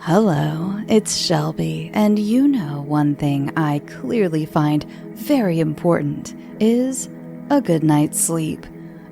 Hello, it's Shelby, and you know one thing I clearly find very important is a good night's sleep.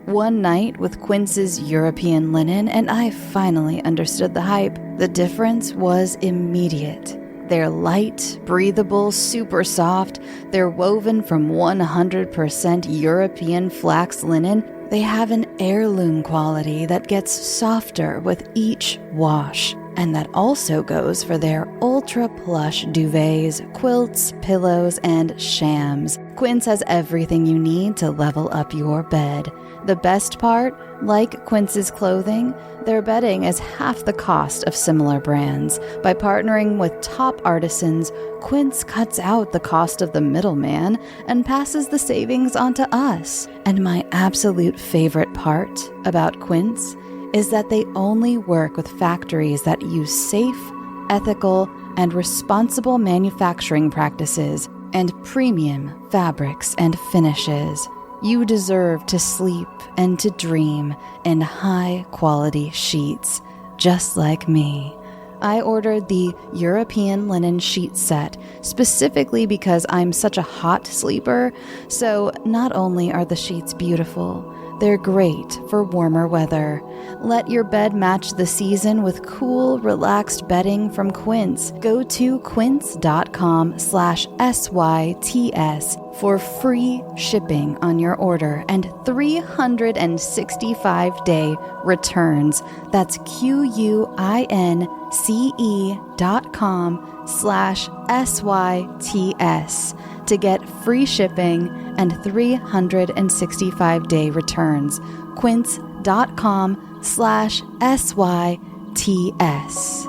One night with Quince's European linen, and I finally understood the hype. The difference was immediate. They're light, breathable, super soft. They're woven from 100% European flax linen. They have an heirloom quality that gets softer with each wash. And that also goes for their ultra-plush duvets, quilts, pillows, and shams. Quince has everything you need to level up your bed. The best part, like Quince's clothing, their bedding is half the cost of similar brands. By partnering with top artisans, Quince cuts out the cost of the middleman and passes the savings on to us. And my absolute favorite part about Quince is that they only work with factories that use safe, ethical, and responsible manufacturing practices and premium fabrics and finishes. You deserve to sleep and to dream in high-quality sheets, just like me. I ordered the European linen sheet set specifically because I'm such a hot sleeper, so not only are the sheets beautiful, they're great for warmer weather. Let your bed match the season with cool, relaxed bedding from Quince. Go to quince.com/SYTS for free shipping on your order and 365-day returns. That's QUINCE.com/SYTS to get free shipping and 365-day returns. Quince.com/SYTS.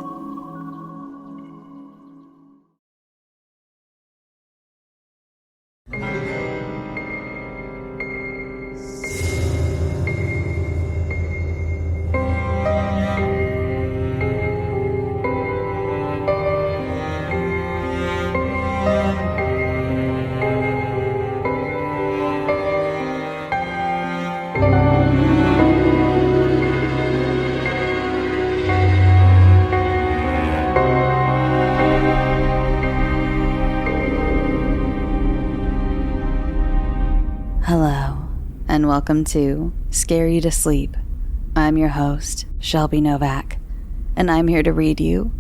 Hello, and welcome to Scare You to Sleep. I'm your host, Shelby Novak, and I'm here to read you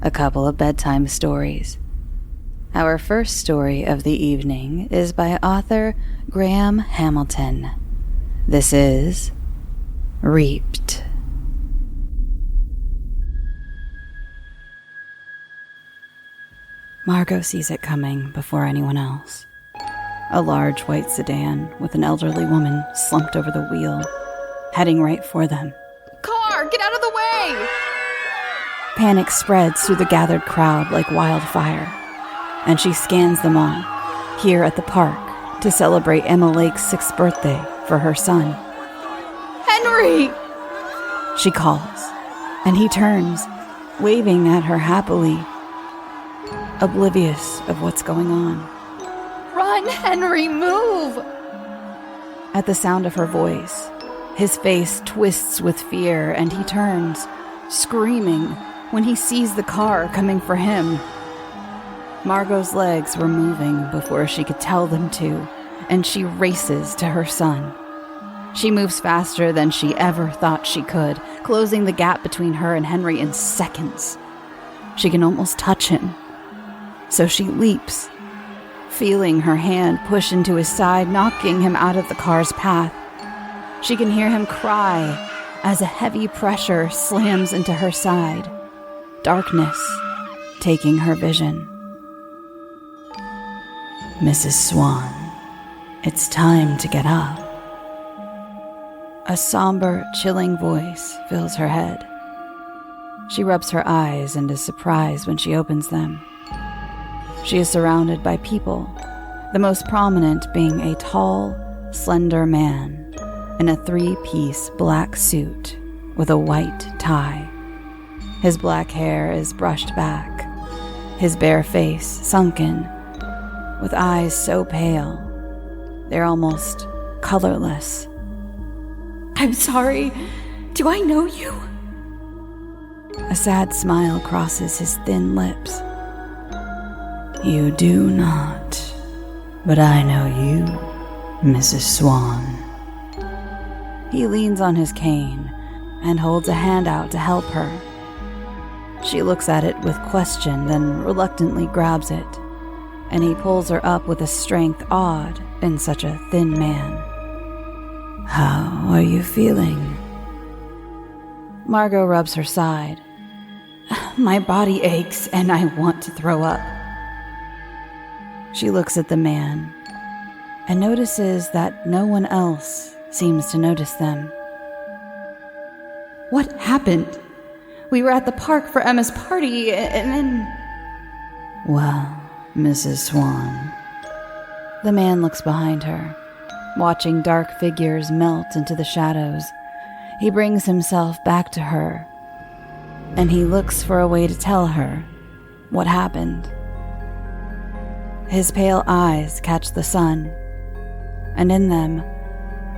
a couple of bedtime stories. Our first story of the evening is by author Graeme Hamilton. This is Reaped. Margot sees it coming before anyone else. A large white sedan with an elderly woman slumped over the wheel, heading right for them. Car, get out of the way! Panic spreads through the gathered crowd like wildfire, and she scans them all, here at the park, to celebrate Emma Lake's 6th birthday for her son. Henry! She calls, and he turns, waving at her happily, oblivious of what's going on. Run, Henry, move! At the sound of her voice, his face twists with fear and he turns, screaming when he sees the car coming for him. Margot's legs were moving before she could tell them to, and she races to her son. She moves faster than she ever thought she could, closing the gap between her and Henry in seconds. She can almost touch him. So she leaps, feeling her hand push into his side, knocking him out of the car's path. She can hear him cry as a heavy pressure slams into her side, darkness taking her vision. Mrs. Swan, it's time to get up. A somber, chilling voice fills her head. She rubs her eyes and is surprised when she opens them. She is surrounded by people, the most prominent being a tall, slender man in a 3-piece black suit with a white tie. His black hair is brushed back, his bare face sunken, with eyes so pale, they're almost colorless. I'm sorry. Do I know you? A sad smile crosses his thin lips. You do not, but I know you, Mrs. Swan. He leans on his cane and holds a hand out to help her. She looks at it with question, then reluctantly grabs it, and he pulls her up with a strength odd in such a thin man. How are you feeling? Margot rubs her side. My body aches and I want to throw up. She looks at the man and notices that no one else seems to notice them. What happened? We were at the park for Emma's party and then... Well, Mrs. Swan. The man looks behind her, watching dark figures melt into the shadows. He brings himself back to her, and he looks for a way to tell her what happened. His pale eyes catch the sun, and in them,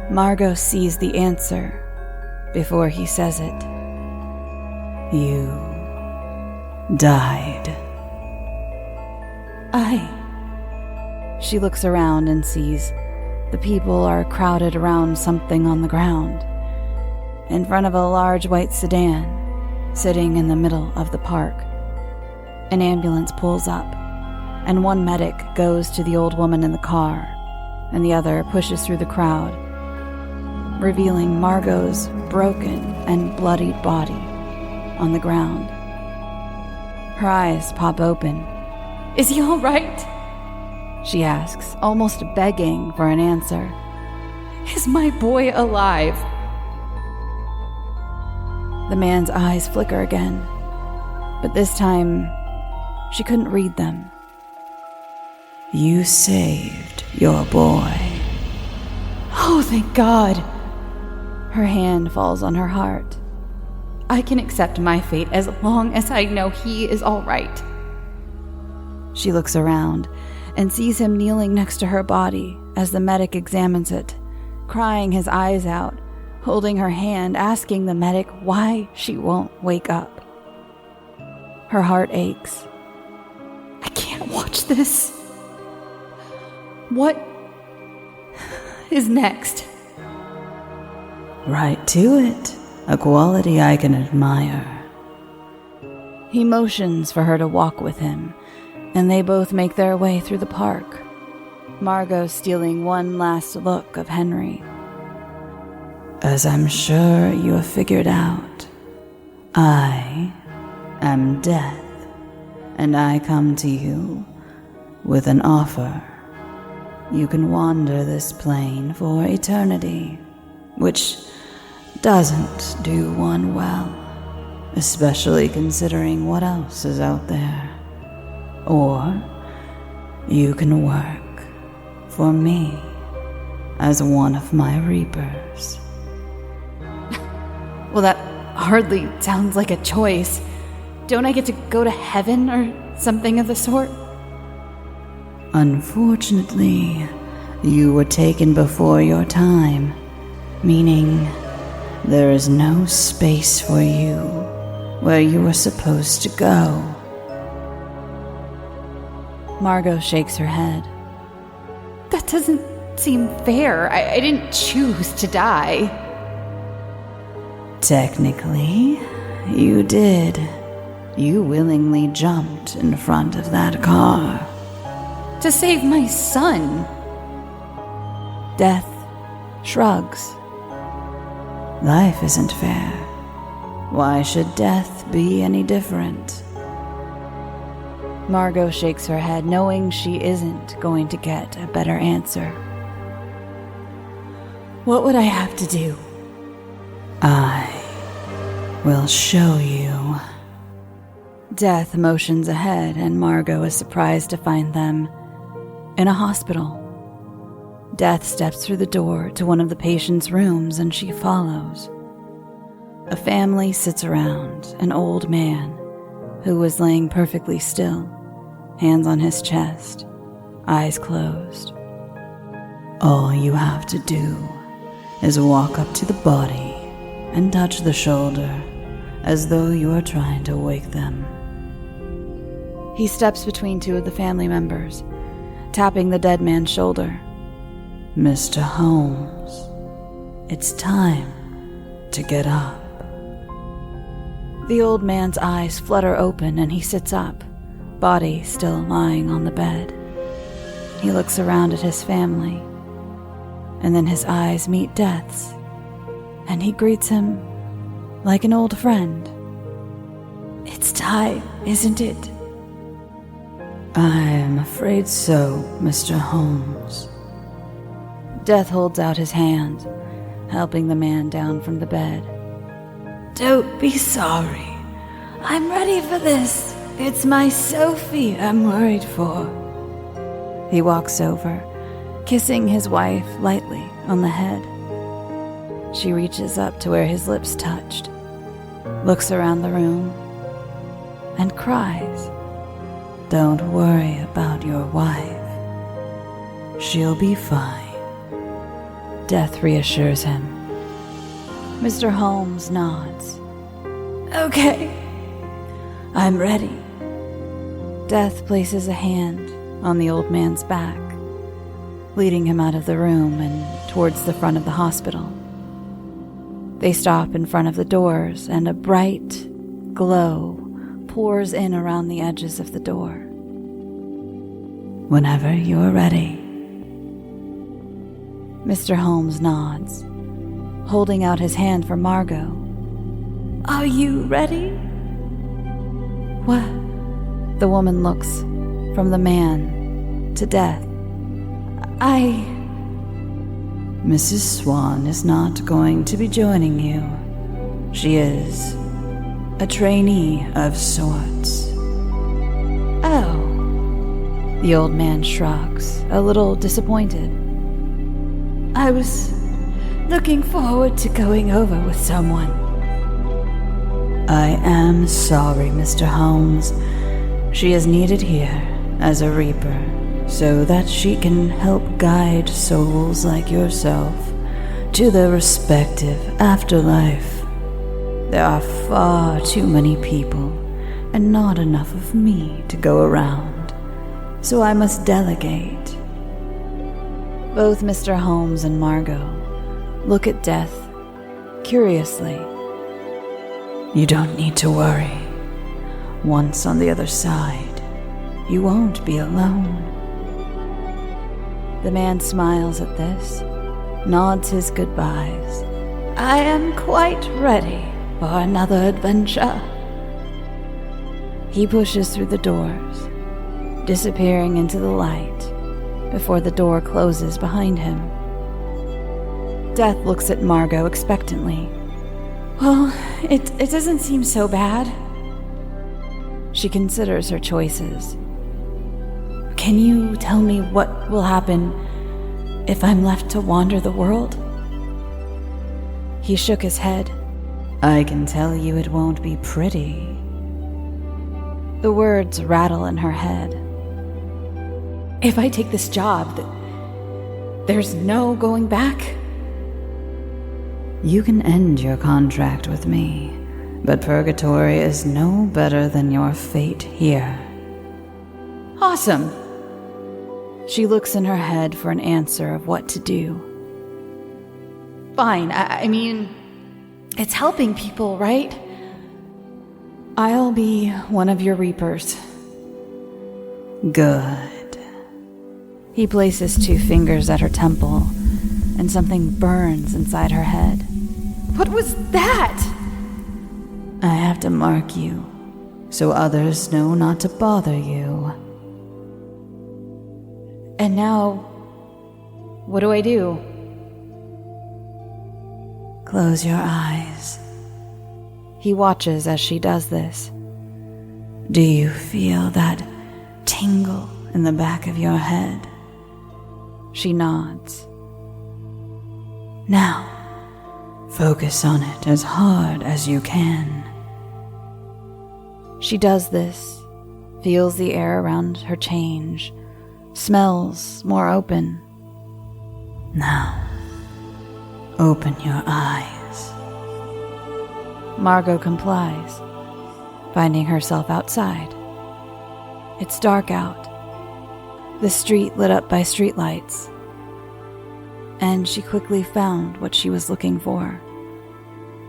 Margot sees the answer before he says it. You died. She looks around and sees the people are crowded around something on the ground, in front of a large white sedan, sitting in the middle of the park. An ambulance pulls up, and one medic goes to the old woman in the car, and the other pushes through the crowd, revealing Margot's broken and bloodied body on the ground. Her eyes pop open. Is he all right? She asks, almost begging for an answer. Is my boy alive? The man's eyes flicker again, but this time she couldn't read them. You saved your boy. Oh, thank God. Her hand falls on her heart. I can accept my fate as long as I know he is all right. She looks around and sees him kneeling next to her body as the medic examines it, crying his eyes out, holding her hand, asking the medic why she won't wake up. Her heart aches. I can't watch this. What is next? Right to it. A quality I can admire. He motions for her to walk with him, and they both make their way through the park, Margot stealing one last look of Henry. As I'm sure you have figured out, I am Death, and I come to you with an offer. You can wander this plane for eternity, which doesn't do one well, especially considering what else is out there. Or you can work for me as one of my reapers. Well, that hardly sounds like a choice. Don't I get to go to heaven or something of the sort? Unfortunately, you were taken before your time, meaning there is no space for you where you were supposed to go. Margot shakes her head. That doesn't seem fair. I didn't choose to die. Technically, you did. You willingly jumped in front of that car. To save my son. Death shrugs. Life isn't fair. Why should death be any different? Margot shakes her head, knowing she isn't going to get a better answer. What would I have to do? I will show you. Death motions ahead, and Margot is surprised to find them in a hospital. Death steps through the door to one of the patient's rooms, and she follows. A family sits around an old man who was laying perfectly still, hands on his chest, eyes closed. All you have to do is walk up to the body and touch the shoulder, as though you are trying to wake them. He steps between two of the family members, tapping the dead man's shoulder. Mr. Holmes, it's time to get up. The old man's eyes flutter open and he sits up, body still lying on the bed. He looks around at his family, and then his eyes meet Death's, and he greets him like an old friend. It's time, isn't it? I'm afraid so, Mr. Holmes. Death holds out his hand, helping the man down from the bed. Don't be sorry. I'm ready for this. It's my Sophie I'm worried for. He walks over, kissing his wife lightly on the head. She reaches up to where his lips touched, looks around the room, and cries. Don't worry about your wife. She'll be fine. Death reassures him. Mr. Holmes nods. Okay, I'm ready. Death places a hand on the old man's back, leading him out of the room and towards the front of the hospital. They stop in front of the doors, and a bright glow pours in around the edges of the door. Whenever you're ready. Mr. Holmes nods, holding out his hand for Margot. Are you ready? What? The woman looks from the man to Death. Mrs. Swan is not going to be joining you. She is a trainee of sorts. Oh. The old man shrugs, a little disappointed. I was looking forward to going over with someone. I am sorry, Mr. Holmes. She is needed here as a reaper, so that she can help guide souls like yourself to their respective afterlife. There are far too many people, and not enough of me to go around, so I must delegate. Both Mr. Holmes and Margot look at Death curiously. You don't need to worry. Once on the other side, you won't be alone. The man smiles at this, nods his goodbyes. I am quite ready for another adventure. He pushes through the doors, disappearing into the light before the door closes behind him. Death looks at Margot expectantly. Well, it doesn't seem so bad. She considers her choices. Can you tell me what will happen if I'm left to wander the world? He shook his head. I can tell you it won't be pretty. The words rattle in her head. If I take this job, there's no going back? You can end your contract with me, but purgatory is no better than your fate here. Awesome! She looks in her head for an answer of what to do. Fine, I mean, it's helping people, right? I'll be one of your reapers. Good. He places 2 fingers at her temple, and something burns inside her head. What was that? I have to mark you, so others know not to bother you. And now, what do I do? Close your eyes. He watches as she does this. Do you feel that tingle in the back of your head? She nods. Now, focus on it as hard as you can. She does this, feels the air around her change, smells more open. Now, open your eyes. Margot complies, finding herself outside. It's dark out, the street lit up by streetlights, and she quickly found what she was looking for.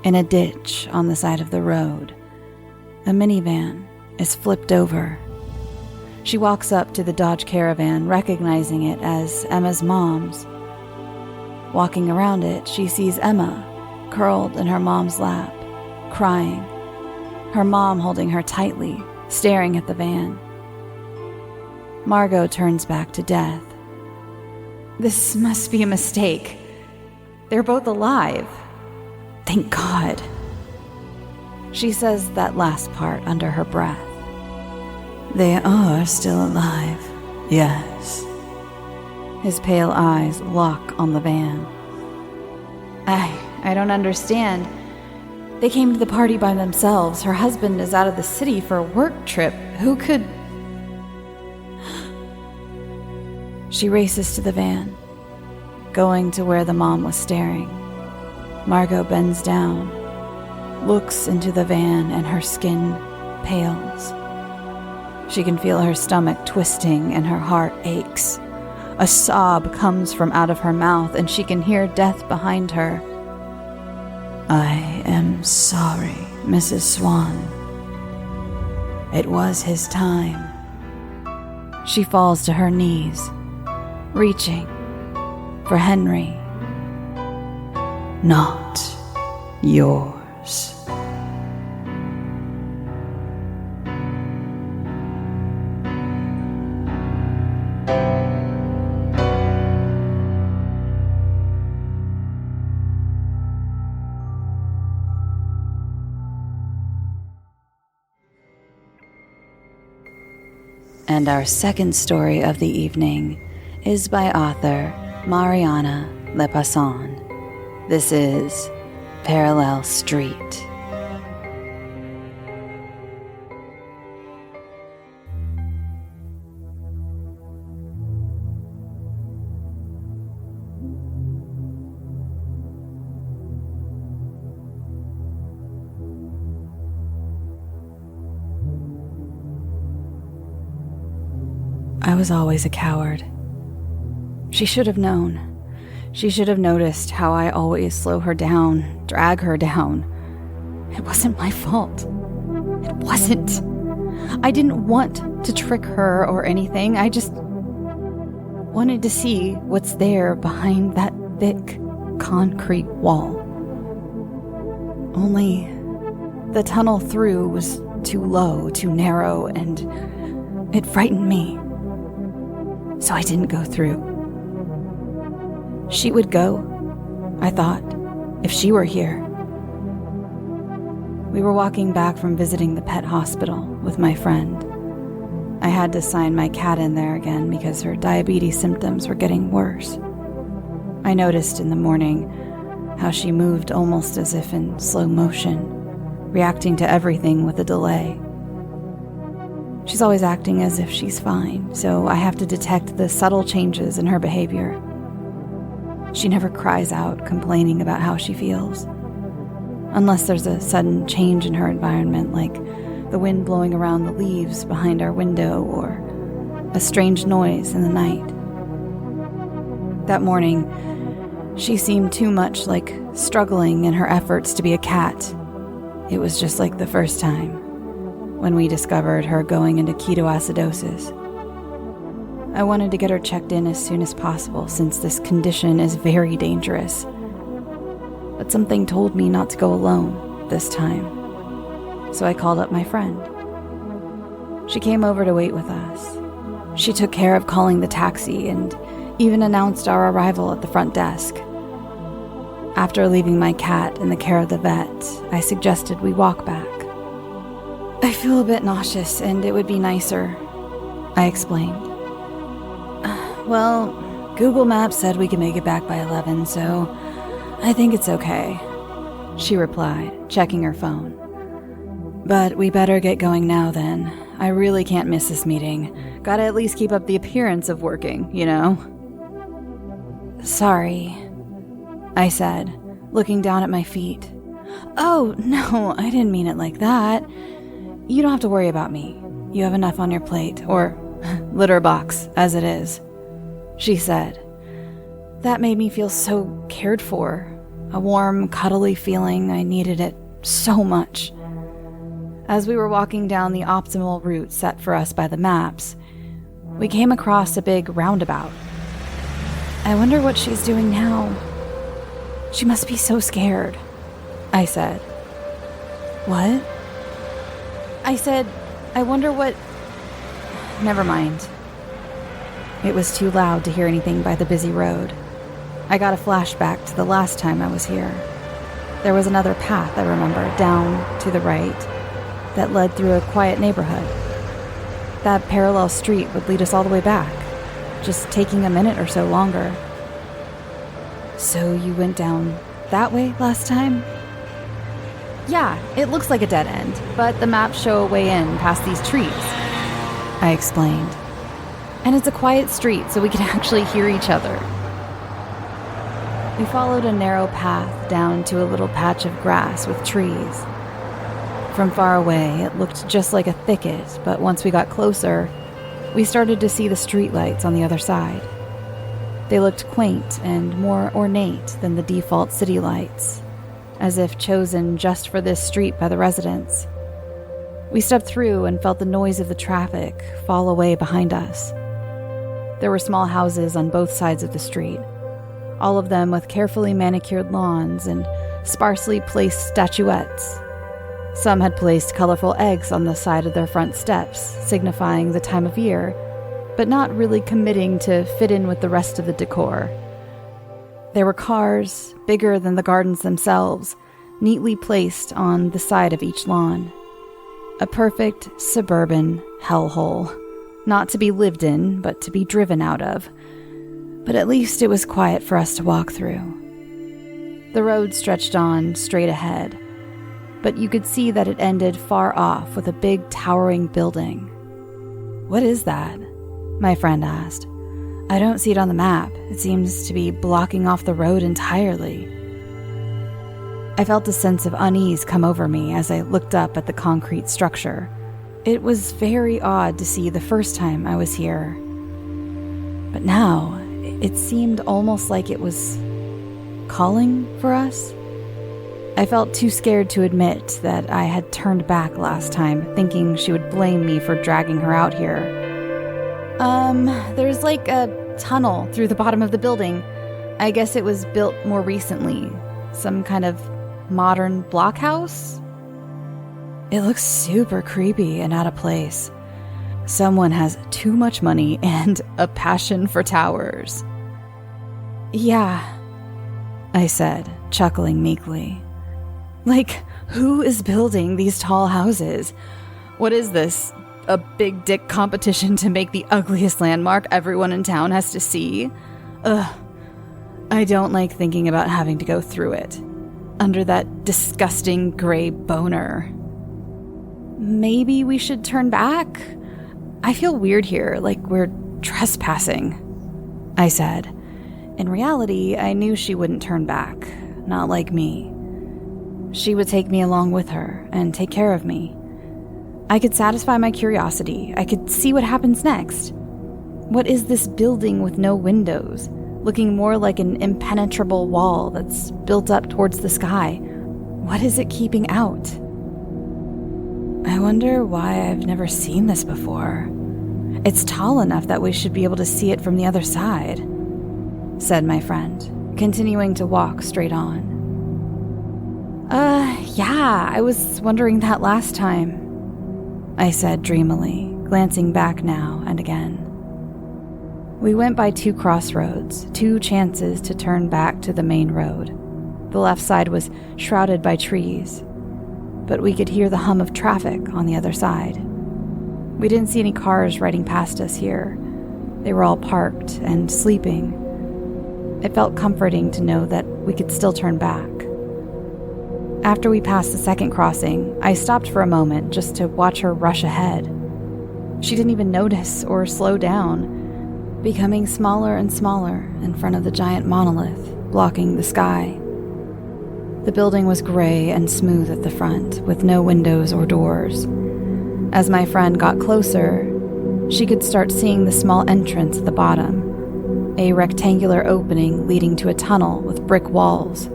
In a ditch on the side of the road, a minivan is flipped over. She walks up to the Dodge Caravan, recognizing it as Emma's mom's. Walking around it, she sees Emma curled in her mom's lap, crying, her mom holding her tightly, staring at the van. Margot turns back to Death. This must be a mistake. They're both alive. Thank God. She says that last part under her breath. They are still alive, yes. His pale eyes lock on the van. I don't understand. They came to the party by themselves. Her husband is out of the city for a work trip. Who could... She races to the van, going to where the mom was staring. Margot bends down, looks into the van, and her skin pales. She can feel her stomach twisting and her heart aches. A sob comes from out of her mouth, and she can hear Death behind her. I am sorry, Mrs. Swan. It was his time. She falls to her knees, reaching for Henry. Not yours. And our second story of the evening is by author Mariana Lepasson. This is Parallel Street. I was always a coward. She should have known. She should have noticed how I always slow her down, drag her down. It wasn't my fault. It wasn't. I didn't want to trick her or anything. I just wanted to see what's there behind that thick concrete wall. Only the tunnel through was too low, too narrow, and it frightened me. So I didn't go through. She would go, I thought, if she were here. We were walking back from visiting the pet hospital with my friend. I had to sign my cat in there again because her diabetes symptoms were getting worse. I noticed in the morning how she moved almost as if in slow motion, reacting to everything with a delay. She's always acting as if she's fine, so I have to detect the subtle changes in her behavior. She never cries out, complaining about how she feels. Unless there's a sudden change in her environment, like the wind blowing around the leaves behind our window or a strange noise in the night. That morning, she seemed too much like struggling in her efforts to be a cat. It was just like the first time, when we discovered her going into ketoacidosis. I wanted to get her checked in as soon as possible since this condition is very dangerous. But something told me not to go alone this time. So I called up my friend. She came over to wait with us. She took care of calling the taxi and even announced our arrival at the front desk. After leaving my cat in the care of the vet, I suggested we walk back. I feel a bit nauseous, and it would be nicer, I explained. Well, Google Maps said we could make it back by 11, so I think it's okay, she replied, checking her phone. But we better get going now then. I really can't miss this meeting. Gotta at least keep up the appearance of working, you know? Sorry, I said, looking down at my feet. Oh, no, I didn't mean it like that. You don't have to worry about me. You have enough on your plate, or litter box, as it is, she said. That made me feel so cared for. A warm, cuddly feeling. I needed it so much. As we were walking down the optimal route set for us by the maps, we came across a big roundabout. I wonder what she's doing now. She must be so scared, I said. What? I said, I wonder what... Never mind. It was too loud to hear anything by the busy road. I got a flashback to the last time I was here. There was another path, I remember, down to the right, that led through a quiet neighborhood. That parallel street would lead us all the way back, just taking a minute or so longer. So you went down that way last time? Yeah, it looks like a dead end, but the maps show a way in past these trees, I explained. And it's a quiet street, so we can actually hear each other. We followed a narrow path down to a little patch of grass with trees. From far away, it looked just like a thicket, but once we got closer, we started to see the streetlights on the other side. They looked quaint and more ornate than the default city lights, as if chosen just for this street by the residents. We stepped through and felt the noise of the traffic fall away behind us. There were small houses on both sides of the street, all of them with carefully manicured lawns and sparsely placed statuettes. Some had placed colorful eggs on the side of their front steps, signifying the time of year, but not really committing to fit in with the rest of the decor. There were cars, bigger than the gardens themselves, neatly placed on the side of each lawn. A perfect suburban hellhole. Not to be lived in, but to be driven out of. But at least it was quiet for us to walk through. The road stretched on straight ahead, but you could see that it ended far off with a big towering building. What is that? My friend asked. I don't see it on the map. It seems to be blocking off the road entirely. I felt a sense of unease come over me as I looked up at the concrete structure. It was very odd to see the first time I was here. But now, it seemed almost like it was calling for us. I felt too scared to admit that I had turned back last time, thinking she would blame me for dragging her out here. There's like a tunnel through the bottom of the building. I guess it was built more recently. Some kind of modern blockhouse? It looks super creepy and out of place. Someone has too much money and a passion for towers. Yeah, I said, chuckling meekly. Like, who is building these tall houses? What is this? A big dick competition to make the ugliest landmark everyone in town has to see? Ugh. I don't like thinking about having to go through it. Under that disgusting gray boner. Maybe we should turn back? I feel weird here, like we're trespassing, I said. In reality, I knew she wouldn't turn back, not like me. She would take me along with her and take care of me. I could satisfy my curiosity. I could see what happens next. What is this building with no windows, looking more like an impenetrable wall that's built up towards the sky? What is it keeping out? I wonder why I've never seen this before. It's tall enough that we should be able to see it from the other side, said my friend, continuing to walk straight on. Yeah, I was wondering that last time, I said dreamily, glancing back now and again. We went by 2 crossroads, 2 chances to turn back to the main road. The left side was shrouded by trees, but we could hear the hum of traffic on the other side. We didn't see any cars riding past us here. They were all parked and sleeping. It felt comforting to know that we could still turn back. After we passed the second crossing, I stopped for a moment just to watch her rush ahead. She didn't even notice or slow down, becoming smaller and smaller in front of the giant monolith blocking the sky. The building was gray and smooth at the front, with no windows or doors. As my friend got closer, she could start seeing the small entrance at the bottom, a rectangular opening leading to a tunnel with brick walls.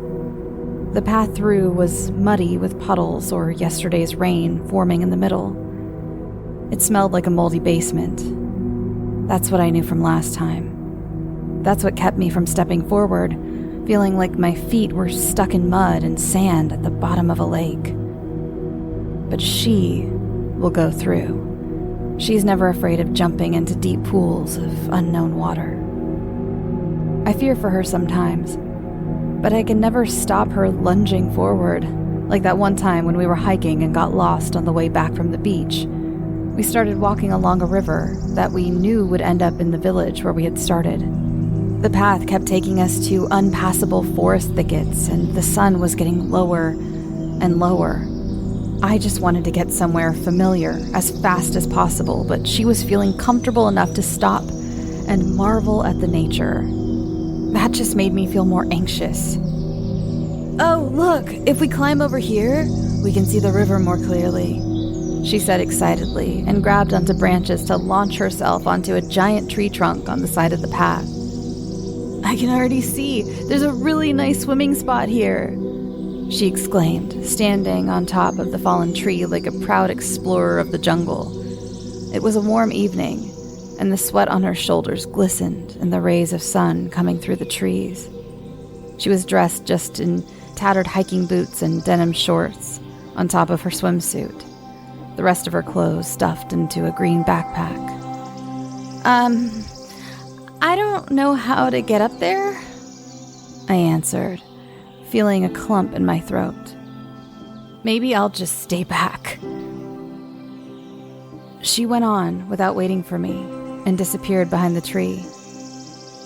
The path through was muddy with puddles or yesterday's rain forming in the middle. It smelled like a moldy basement. That's what I knew from last time. That's what kept me from stepping forward, feeling like my feet were stuck in mud and sand at the bottom of a lake. But she will go through. She's never afraid of jumping into deep pools of unknown water. I fear for her sometimes, but I can never stop her lunging forward, like that one time when we were hiking and got lost on the way back from the beach. We started walking along a river that we knew would end up in the village where we had started. The path kept taking us to unpassable forest thickets, and the sun was getting lower and lower. I just wanted to get somewhere familiar as fast as possible, but she was feeling comfortable enough to stop and marvel at the nature. That just made me feel more anxious. "Oh, look, if we climb over here, we can see the river more clearly," she said excitedly, and grabbed onto branches to launch herself onto a giant tree trunk on the side of the path. "I can already see. There's a really nice swimming spot here," she exclaimed, standing on top of the fallen tree like a proud explorer of the jungle. It was a warm evening, and the sweat on her shoulders glistened in the rays of sun coming through the trees. She was dressed just in tattered hiking boots and denim shorts on top of her swimsuit, the rest of her clothes stuffed into a green backpack. I don't know how to get up there," I answered, feeling a clump in my throat. "Maybe I'll just stay back." She went on without waiting for me and disappeared behind the tree.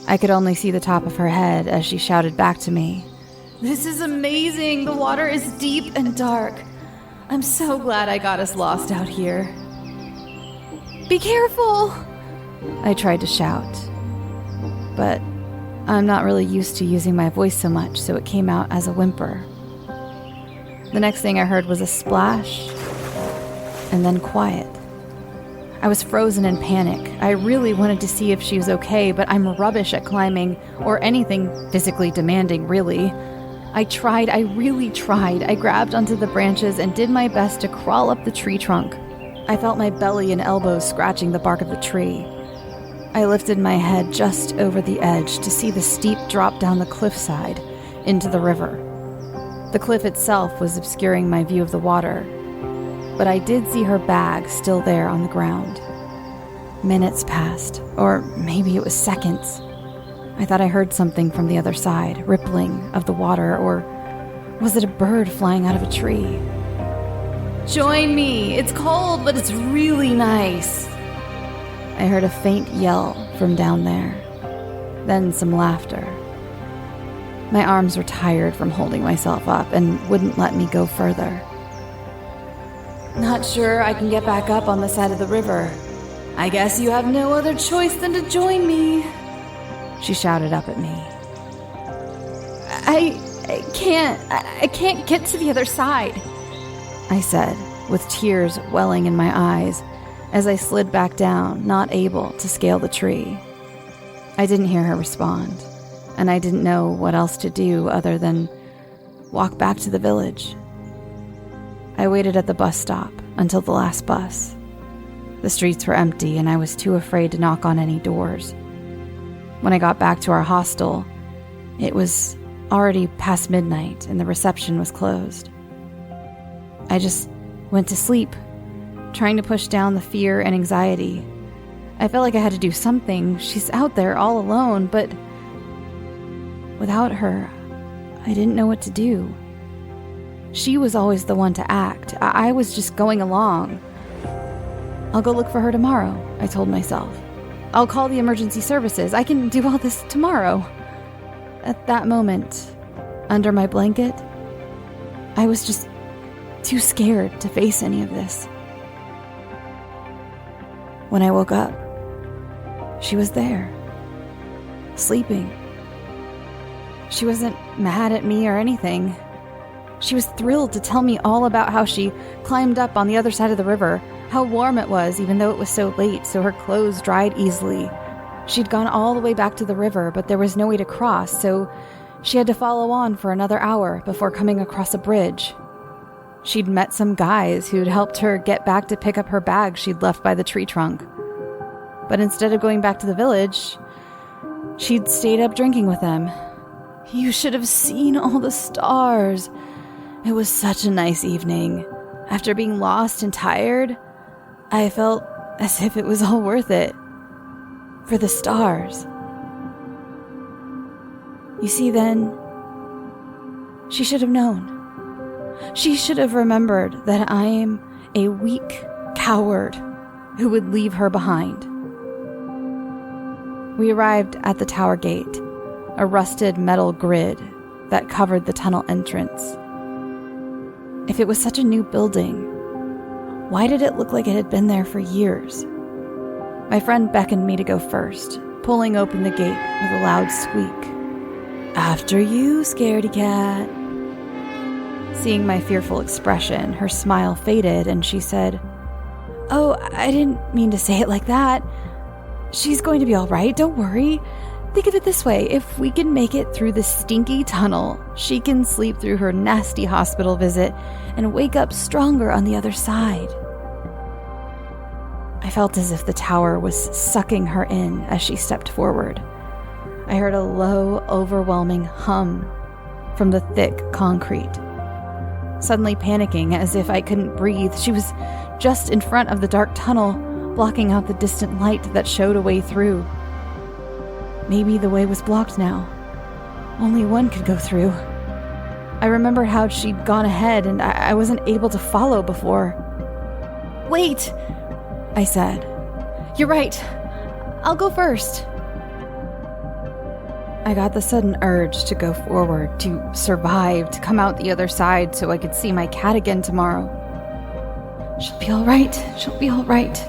I could only see the top of her head as she shouted back to me, "This is amazing! The water is deep and dark. I'm so glad I got us lost out here." "Be careful!" I tried to shout, but I'm not really used to using my voice so much, so it came out as a whimper. The next thing I heard was a splash, and then quiet. I was frozen in panic. I really wanted to see if she was okay, but I'm rubbish at climbing, or anything physically demanding, really. I really tried. I grabbed onto the branches and did my best to crawl up the tree trunk. I felt my belly and elbows scratching the bark of the tree. I lifted my head just over the edge to see the steep drop down the cliffside into the river. The cliff itself was obscuring my view of the water, but I did see her bag still there on the ground. Minutes passed, or maybe it was seconds. I thought I heard something from the other side, rippling of the water, or was it a bird flying out of a tree? "Join me! It's cold, but it's really nice!" I heard a faint yell from down there, then some laughter. My arms were tired from holding myself up and wouldn't let me go further. "Not sure I can get back up on the side of the river. I guess you have no other choice than to join me," she shouted up at me. I can't get to the other side," I said, with tears welling in my eyes as I slid back down, not able to scale the tree. I didn't hear her respond, and I didn't know what else to do other than walk back to the village. I waited at the bus stop until the last bus. The streets were empty, and I was too afraid to knock on any doors. When I got back to our hostel, it was already past midnight, and the reception was closed. I just went to sleep, trying to push down the fear and anxiety. I felt like I had to do something. She's out there all alone, but without her, I didn't know what to do. She was always the one to act. I was just going along. "I'll go look for her tomorrow," I told myself. "I'll call the emergency services. I can do all this tomorrow." At that moment, under my blanket, I was just too scared to face any of this. When I woke up, she was there, sleeping. She wasn't mad at me or anything. She was thrilled to tell me all about how she climbed up on the other side of the river, how warm it was even though it was so late, so her clothes dried easily. She'd gone all the way back to the river, but there was no way to cross, so she had to follow on for another hour before coming across a bridge. She'd met some guys who'd helped her get back to pick up her bag she'd left by the tree trunk. But instead of going back to the village, she'd stayed up drinking with them. You should have seen all the stars. It was such a nice evening. After being lost and tired, I felt as if it was all worth it. For the stars. You see, then, she should have known. She should have remembered that I am a weak coward who would leave her behind. We arrived at the tower gate, a rusted metal grid that covered the tunnel entrance. If it was such a new building, why did it look like it had been there for years? My friend beckoned me to go first, pulling open the gate with a loud squeak. "After you, scaredy cat." Seeing my fearful expression, her smile faded and she said, "Oh, I didn't mean to say it like that. She's going to be all right, don't worry. Think of it this way, if we can make it through this stinky tunnel, she can sleep through her nasty hospital visit and wake up stronger on the other side." I felt as if the tower was sucking her in as she stepped forward. I heard a low, overwhelming hum from the thick concrete. Suddenly panicking, as if I couldn't breathe, she was just in front of the dark tunnel, blocking out the distant light that showed a way through. Maybe the way was blocked now. Only one could go through. I remembered how she'd gone ahead and I wasn't able to follow before. "Wait," I said. "You're right. I'll go first." I got the sudden urge to go forward, to survive, to come out the other side so I could see my cat again tomorrow. "She'll be all right. She'll be all right,"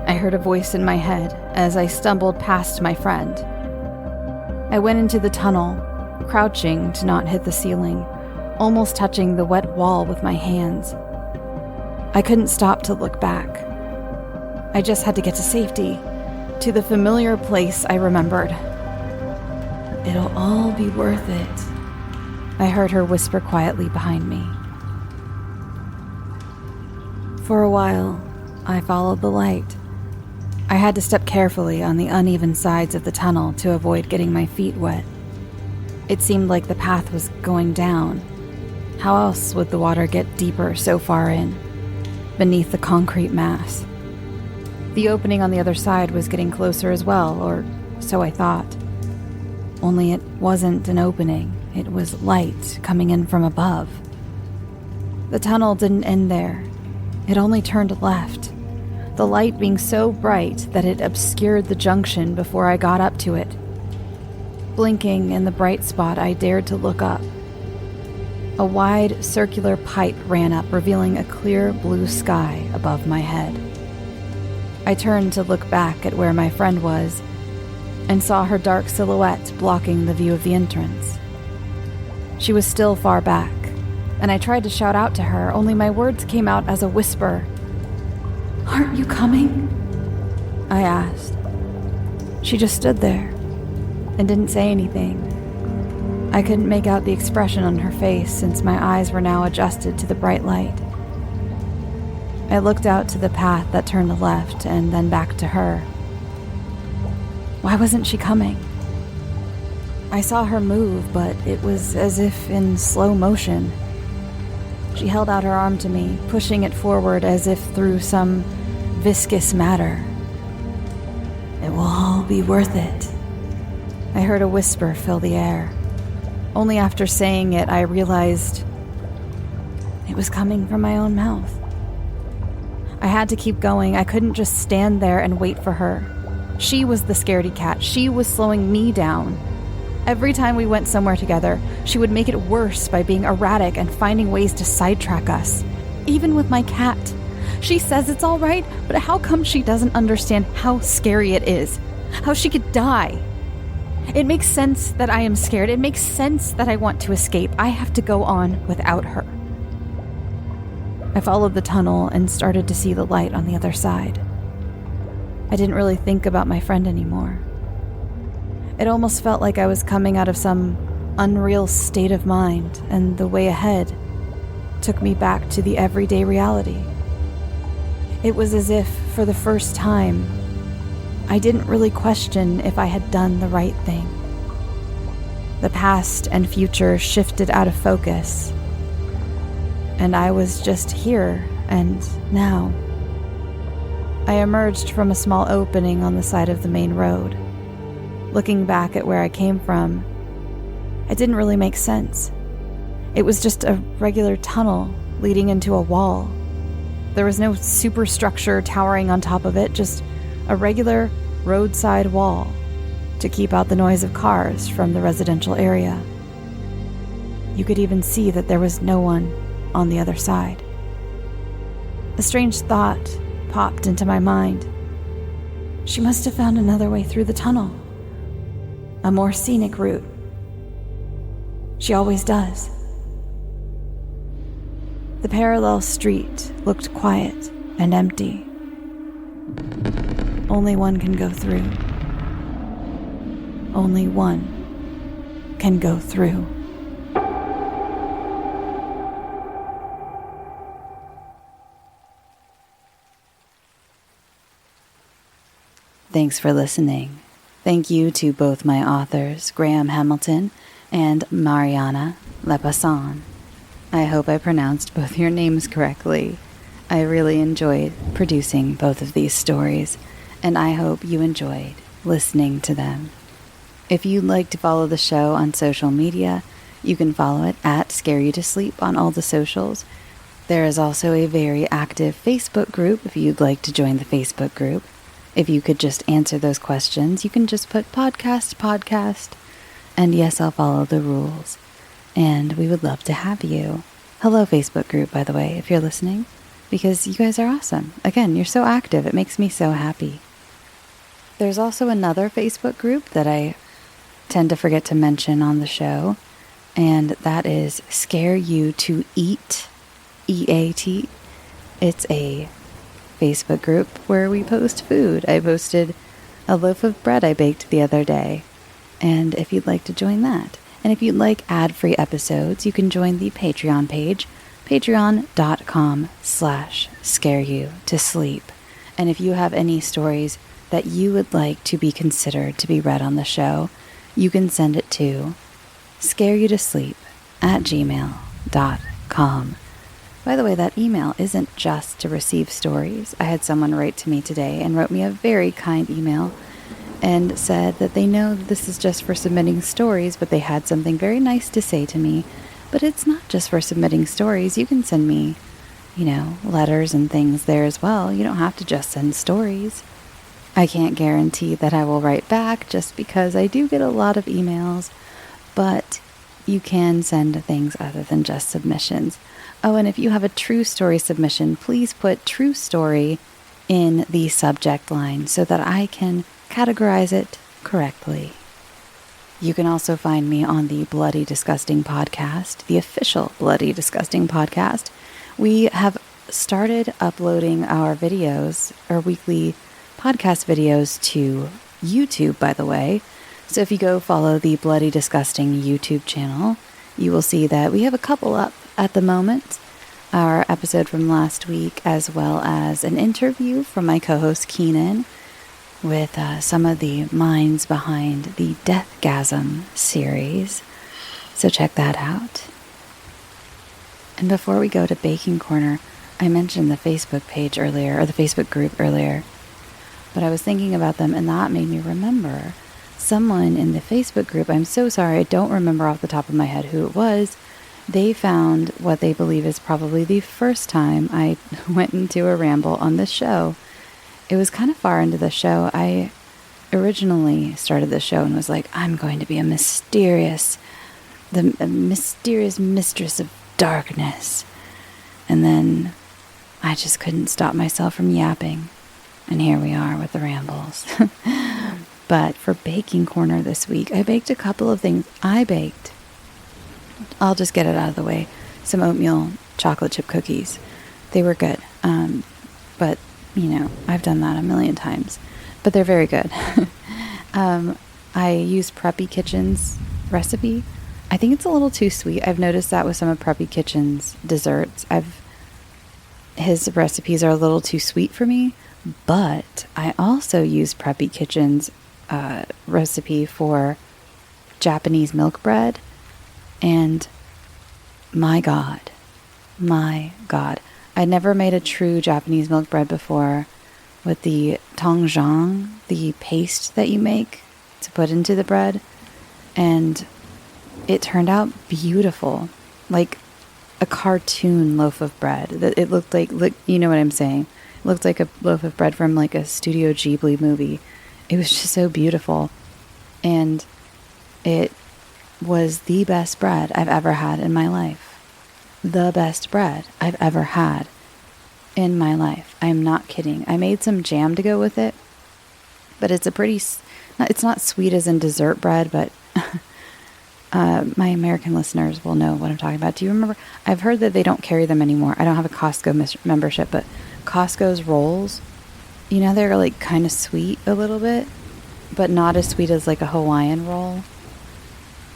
I heard a voice in my head as I stumbled past my friend. I went into the tunnel, crouching to not hit the ceiling, almost touching the wet wall with my hands. I couldn't stop to look back. I just had to get to safety, to the familiar place I remembered. "It'll all be worth it," I heard her whisper quietly behind me. For a while, I followed the light. I had to step carefully on the uneven sides of the tunnel to avoid getting my feet wet. It seemed like the path was going down. How else would the water get deeper so far in, beneath the concrete mass? The opening on the other side was getting closer as well, or so I thought. Only it wasn't an opening, it was light coming in from above. The tunnel didn't end there. It only turned left, the light being so bright that it obscured the junction before I got up to it. Blinking in the bright spot, I dared to look up. A wide, circular pipe ran up, revealing a clear blue sky above my head. I turned to look back at where my friend was, and saw her dark silhouette blocking the view of the entrance. She was still far back, and I tried to shout out to her, only my words came out as a whisper. "Aren't you coming?" I asked. She just stood there and didn't say anything. I couldn't make out the expression on her face since my eyes were now adjusted to the bright light. I looked out to the path that turned left and then back to her. Why wasn't she coming? I saw her move, but it was as if in slow motion. She held out her arm to me, pushing it forward as if through some viscous matter. "It will all be worth it." I heard a whisper fill the air. Only after saying it, I realized it was coming from my own mouth. I had to keep going. I couldn't just stand there and wait for her. She was the scaredy cat. She was slowing me down. Every time we went somewhere together, she would make it worse by being erratic and finding ways to sidetrack us. Even with my cat. She says it's all right, but how come she doesn't understand how scary it is? How she could die? It makes sense that I am scared. It makes sense that I want to escape. I have to go on without her. I followed the tunnel and started to see the light on the other side. I didn't really think about my friend anymore. It almost felt like I was coming out of some unreal state of mind, and the way ahead took me back to the everyday reality. It was as if, for the first time, I didn't really question if I had done the right thing. The past and future shifted out of focus, and I was just here and now. I emerged from a small opening on the side of the main road. Looking back at where I came from, it didn't really make sense. It was just a regular tunnel leading into a wall. There was no superstructure towering on top of it, just a regular roadside wall to keep out the noise of cars from the residential area. You could even see that there was no one on the other side. A strange thought popped into my mind. She must have found another way through the tunnel, a more scenic route. She always does. The parallel street looked quiet and empty. Only one can go through. Only one can go through. Thanks for listening. Thank you to both my authors, Graeme Hamilton and Mariana Lepasson. I hope I pronounced both your names correctly. I really enjoyed producing both of these stories, and I hope you enjoyed listening to them. If you'd like to follow the show on social media, you can follow it at Scare You to Sleep on all the socials. There is also a very active Facebook group if you'd like to join the Facebook group. If you could just answer those questions, you can just put podcast, and yes, I'll follow the rules. And we would love to have you. Hello, Facebook group, by the way, if you're listening, because you guys are awesome. Again, you're so active. It makes me so happy. There's also another Facebook group that I tend to forget to mention on the show, and that is Scare You to Eat, EAT. It's a Facebook group where we post food. I posted a loaf of bread I baked the other day, and if you'd like to join that. And if you'd like ad-free episodes, you can join the Patreon page, patreon.com/scareyoutosleep. And if you have any stories that you would like to be considered to be read on the show, you can send it to scareyoutosleep@gmail.com. By the way, that email isn't just to receive stories. I had someone write to me today and wrote me a very kind email and said that they know this is just for submitting stories, but they had something very nice to say to me. But it's not just for submitting stories. You can send me, letters and things there as well. You don't have to just send stories. I can't guarantee that I will write back just because I do get a lot of emails, but you can send things other than just submissions. Oh, and if you have a true story submission, please put true story in the subject line so that I can categorize it correctly. You can also find me on the Bloody Disgusting podcast, the official Bloody Disgusting podcast. We have started uploading our videos, our weekly podcast videos, to YouTube, by the way. So if you go follow the Bloody Disgusting YouTube channel, you will see that we have a couple up at the moment. Our episode from last week, as well as an interview from my co-host Keenan with some of the minds behind the Deathgasm series. So check that out. And before we go to Baking Corner, I mentioned the Facebook page earlier, or the Facebook group earlier, but I was thinking about them and that made me remember someone in the Facebook group. I'm so sorry, I don't remember off the top of my head who it was. They found what they believe is probably the first time I went into a ramble on this show. It was kind of far into the show. I originally started the show and was like, I'm going to be a mysterious mistress of darkness. And then I just couldn't stop myself from yapping. And here we are with the rambles. But for baking corner this week, I baked a couple of things. I'll just get it out of the way, some oatmeal chocolate chip cookies. They were good. But, I've done that a million times. But they're very good. I used Preppy Kitchen's recipe. I think it's a little too sweet. I've noticed that with some of Preppy Kitchen's desserts. His recipes are a little too sweet for me. But I also use Preppy Kitchen's recipe for Japanese milk bread. And my God. I'd never made a true Japanese milk bread before with the tongjang, the paste that you make to put into the bread. And it turned out beautiful, like a cartoon loaf of bread. It looked like, you know what I'm saying? It looked like a loaf of bread from like a Studio Ghibli movie. It was just so beautiful. And it was the best bread I've ever had in my life. The best bread I've ever had in my life. I'm not kidding. I made some jam to go with it, but it's it's not sweet as in dessert bread, but my American listeners will know what I'm talking about. Do you remember? I've heard that they don't carry them anymore. I don't have a Costco membership, but Costco's rolls, they're like kind of sweet a little bit, but not as sweet as like a Hawaiian roll.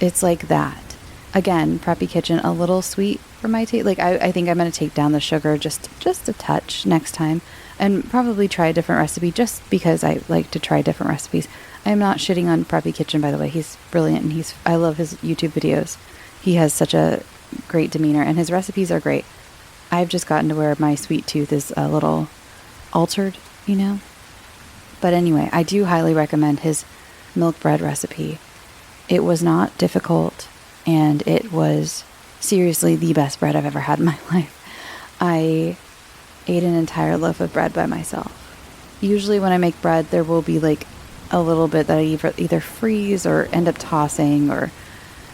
It's like that. Again, Preppy Kitchen, a little sweet for my taste. Like, I think I'm going to take down the sugar just a touch next time and probably try a different recipe just because I like to try different recipes. I'm not shitting on Preppy Kitchen, by the way. He's brilliant, and I love his YouTube videos. He has such a great demeanor, and his recipes are great. I've just gotten to where my sweet tooth is a little altered, But anyway, I do highly recommend his milk bread recipe. It was not difficult, and it was seriously the best bread I've ever had in my life. I ate an entire loaf of bread by myself. Usually when I make bread, there will be like a little bit that I either freeze or end up tossing or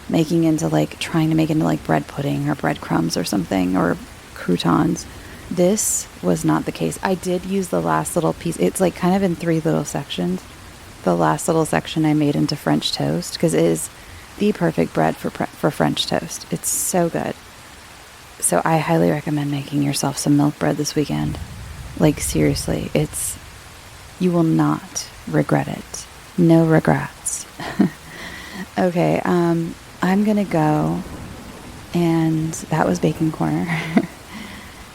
making into like trying to make into like bread pudding or breadcrumbs or something or croutons. This was not the case. I did use the last little piece. It's like kind of in 3 little sections. The last little section I made into French toast because it is the perfect bread for French toast. It's so good. So I highly recommend making yourself some milk bread this weekend. Like seriously, you will not regret it. No regrets. Okay, I'm gonna go, and that was Bacon Corner.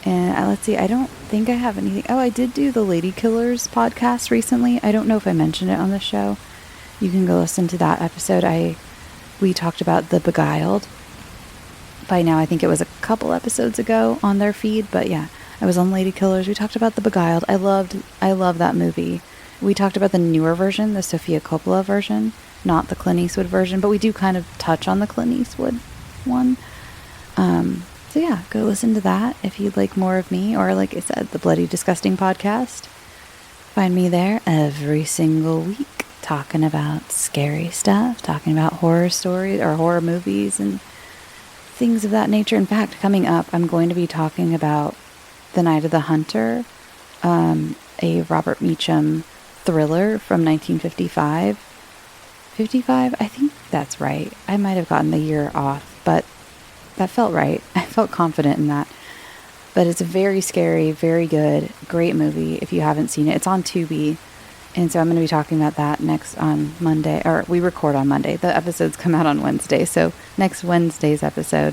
And let's see, I don't think I have anything. Oh, I did do the Lady Killers podcast recently. I don't know if I mentioned it on the show. You can go listen to that episode. We talked about The Beguiled. By now, I think it was a couple episodes ago on their feed, but yeah, I was on Lady Killers. We talked about The Beguiled. I love that movie. We talked about the newer version, the Sofia Coppola version, not the Clint Eastwood version, but we do kind of touch on the Clint Eastwood one. So yeah, go listen to that if you'd like more of me, or like I said, the Bloody Disgusting podcast. Find me there every single week talking about scary stuff, talking about horror stories or horror movies and things of that nature. In fact, coming up, I'm going to be talking about The Night of the Hunter, a Robert Meacham thriller from 1955. 55? I think that's right. I might have gotten the year off, but that felt right. I felt confident in that. But it's a very scary, very good, great movie if you haven't seen it. It's on Tubi. And so I'm going to be talking about that next on Monday. Or we record on Monday. The episodes come out on Wednesday. So next Wednesday's episode.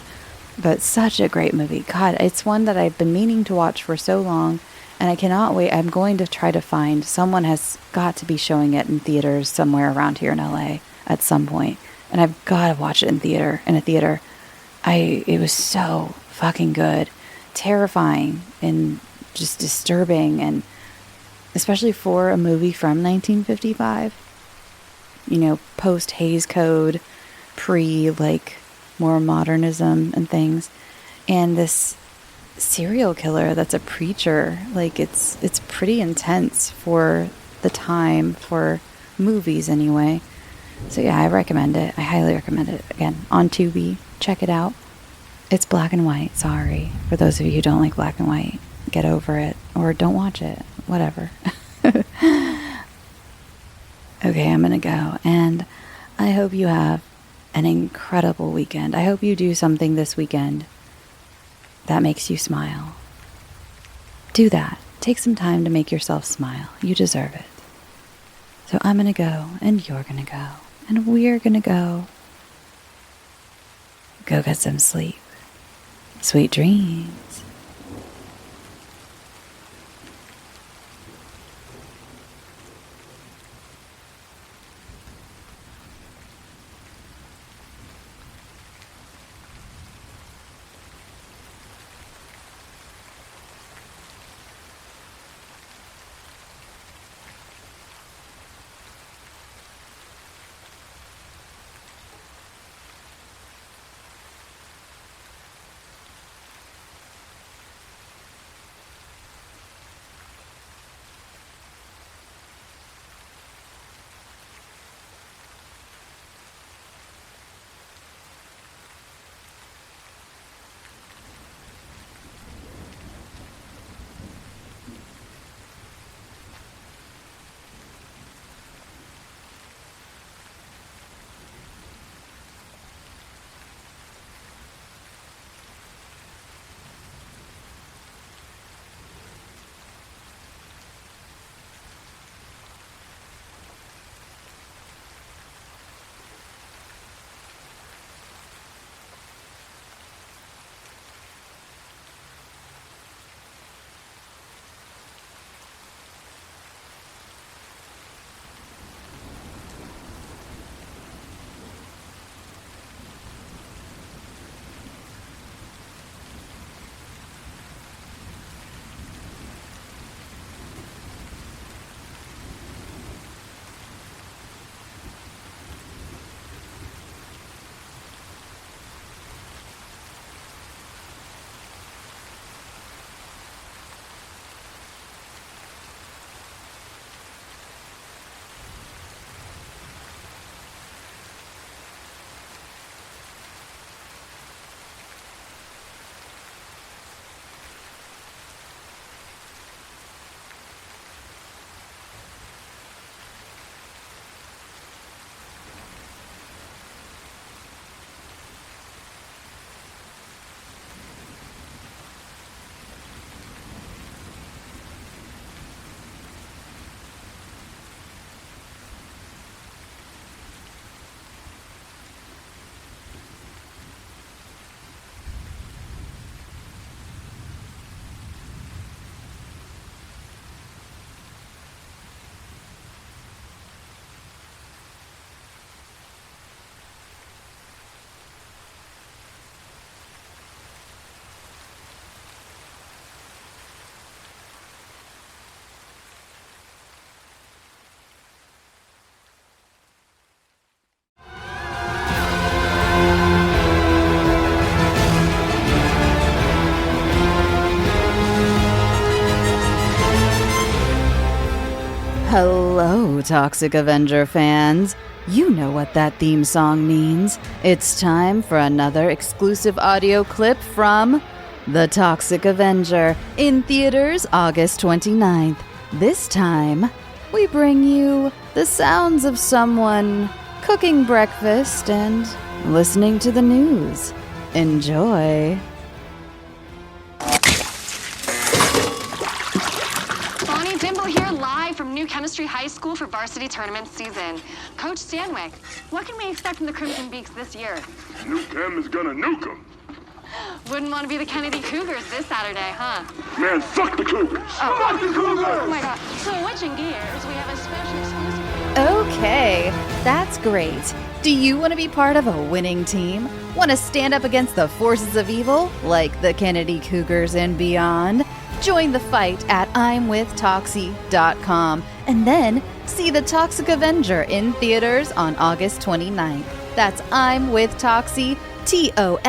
But such a great movie. God, it's one that I've been meaning to watch for so long. And I cannot wait. I'm going to try to find. Someone has got to be showing it in theaters somewhere around here in LA at some point. And I've got to watch it in a theater. It was so fucking good. Terrifying and just disturbing, and especially for a movie from 1955. Post Hays Code, pre like more modernism and things. And this serial killer that's a preacher, like it's pretty intense for the time, for movies anyway. So yeah, I recommend it. I highly recommend it. Again, on Tubi. Check it out. It's black and white. Sorry. For those of you who don't like black and white, get over it. Or don't watch it. Whatever. Okay, I'm gonna go, and I hope you have an incredible weekend. I hope you do something this weekend that makes you smile. Do that. Take some time to make yourself smile. You deserve it. So I'm gonna go, and you're gonna go, and we're gonna go. Go get some sleep. Sweet dreams. Hello, Toxic Avenger fans. You know what that theme song means. It's time for another exclusive audio clip from The Toxic Avenger in theaters August 29th. This time, we bring you the sounds of someone cooking breakfast and listening to the news. Enjoy. From New Chemistry High School for varsity tournament season. Coach Stanwyck, what can we expect from the Crimson Beaks this year? New Chem is gonna nuke them. Wouldn't want to be the Kennedy Cougars this Saturday, huh? Man, fuck the Cougars! Fuck the Cougars! Oh my god. So switching gears, we have a special exclusive... Okay, that's great. Do you want to be part of a winning team? Want to stand up against the forces of evil, like the Kennedy Cougars and beyond? Join the fight at I'mWithToxie.com and then see The Toxic Avenger in theaters on August 29th. That's I'mWithToxie, TOXIE.com.